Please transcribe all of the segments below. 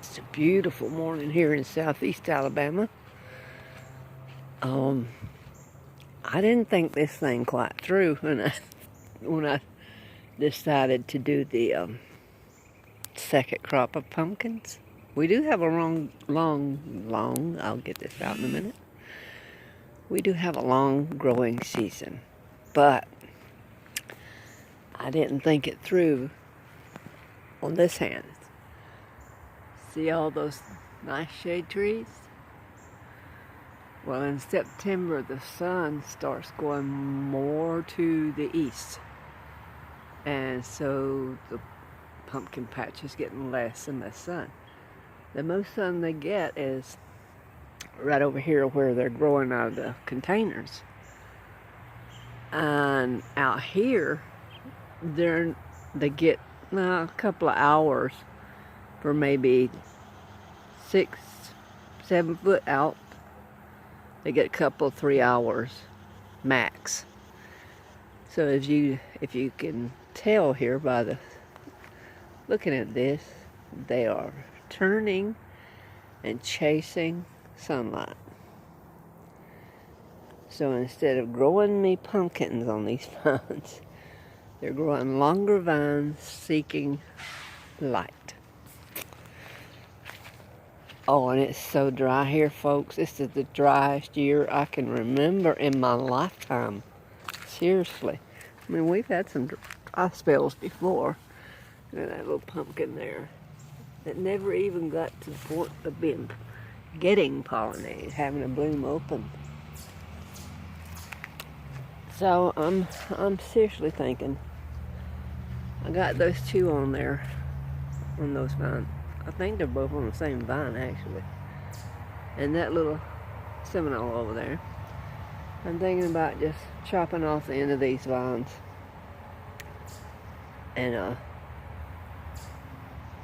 It's a beautiful morning here in southeast Alabama. I didn't think this thing quite through when I decided to do the second crop of pumpkins. We do have a long, I'll get this out in a minute. We do have a long growing season, but I didn't think it through on this hand. See all those nice shade trees? Well, in September, the sun starts going more to the east. And so the pumpkin patch is getting less and less sun. The most sun they get is right over here where they're growing out of the containers. And out here, they get a couple of hours for maybe 6-7 foot out. They get a couple, 3 hours max. So if you can tell here by looking at this, they are turning and chasing sunlight. So instead of growing me pumpkins on these vines, they're growing longer vines seeking light. Oh, and it's so dry here, folks. This is the driest year I can remember in my lifetime. Seriously. I mean, we've had some dry spells before. Look at that little pumpkin there that never even got to the point of getting pollinated, having a bloom open. So I'm seriously thinking, I got those two on there, on those vines. I think they're both on the same vine, actually. And that little Seminole over there, I'm thinking about just chopping off the end of these vines and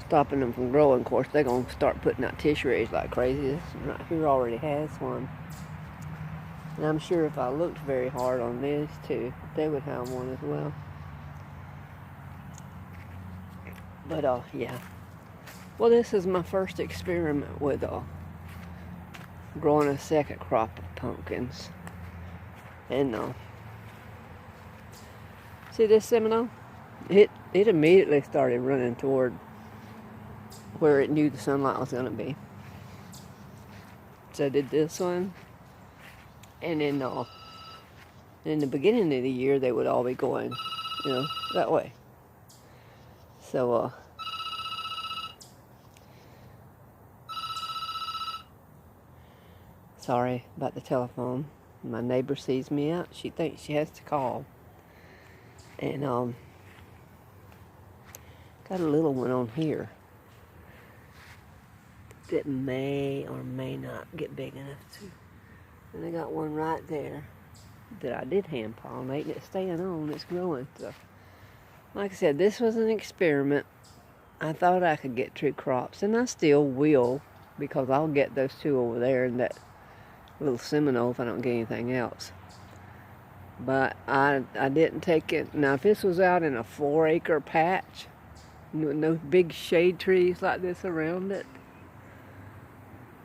stopping them from growing. Of course, they're going to start putting out tissue rays like crazy. This right here already has one. And I'm sure if I looked very hard on this too, they would have one as well. But yeah. Well, this is my first experiment with growing a second crop of pumpkins. And see this Seminole? It immediately started running toward where it knew the sunlight was going to be. So I did this one. And then in the beginning of the year, they would all be going, that way. So, sorry about the telephone. My neighbor sees me out. She thinks she has to call. And got a little one on here that may or may not get big enough to. And I got one right there that I did hand pollinate, and it's staying on. It's growing. So, like I said, this was an experiment. I thought I could get 2 crops, and I still will, because I'll get those 2 over there and that little Seminole if I don't get anything else. But I didn't take it. Now, if this was out in a 4-acre patch, no big shade trees like this around it,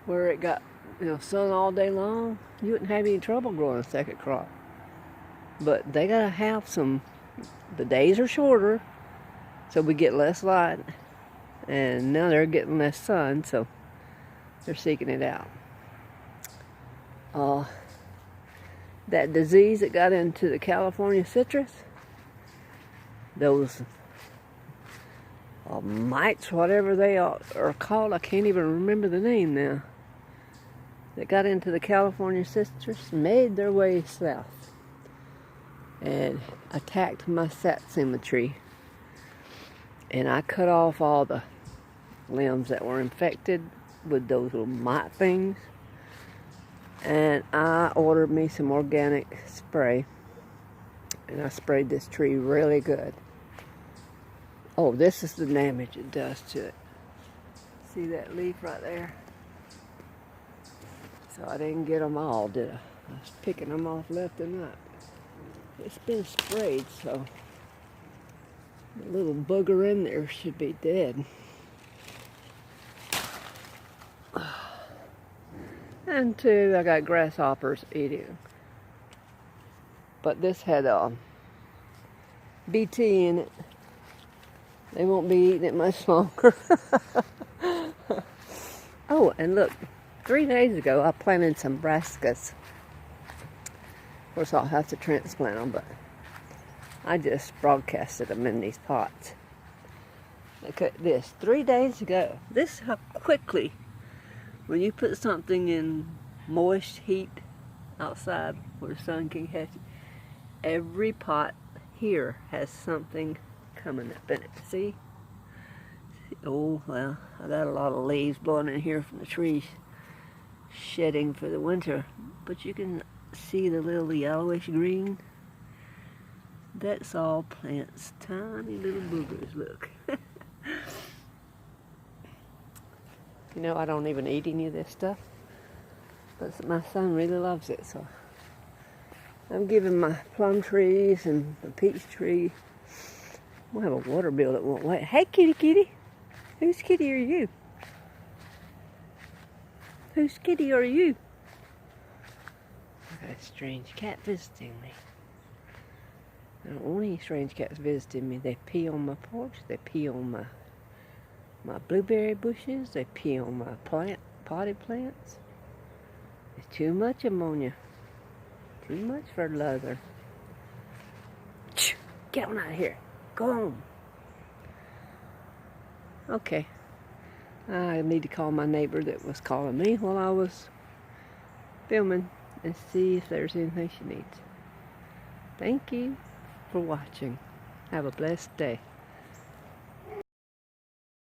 where it got sun all day long, you wouldn't have any trouble growing a second crop. But they gotta have the days are shorter, so we get less light, and now they're getting less sun, so they're seeking it out. That disease that got into the California citrus, those mites, whatever they are called, I can't even remember the name now, that got into the California citrus, made their way south and attacked my Satsuma tree. And I cut off all the limbs that were infected with those little mite things. And I ordered me some organic spray. And I sprayed this tree really good. Oh, this is the damage it does to it. See that leaf right there? So I didn't get them all, did I? I was picking them off left and right. It's been sprayed, so the little booger in there should be dead. And two, I got grasshoppers eating. But this had BT in it. They won't be eating it much longer. Oh, and look, 3 days ago I planted some brassicas. Of course, I'll have to transplant them, but I just broadcasted them in these pots. Look at this, 3 days ago. This is how quickly, when you put something in moist heat outside where the sun can catch it, every pot here has something coming up in it. See? Oh, well, I got a lot of leaves blowing in here from the trees, shedding for the winter. But you can see the little yellowish green. That's all plants, tiny little boogers, look. You know, I don't even eat any of this stuff, but my son really loves it, so I'm giving my plum trees and the peach tree. We'll have a water bill that won't wait. Hey, kitty, kitty. Whose kitty are you? Whose kitty are you? I got a strange cat visiting me. I don't want any strange cats visiting me. They pee on my porch. They pee on my blueberry bushes. They pee on my potted plants. It's too much ammonia. Too much for leather. Get on out of here. Go home. Okay. I need to call my neighbor that was calling me while I was filming and see if there's anything she needs. Thank you for watching. Have a blessed day.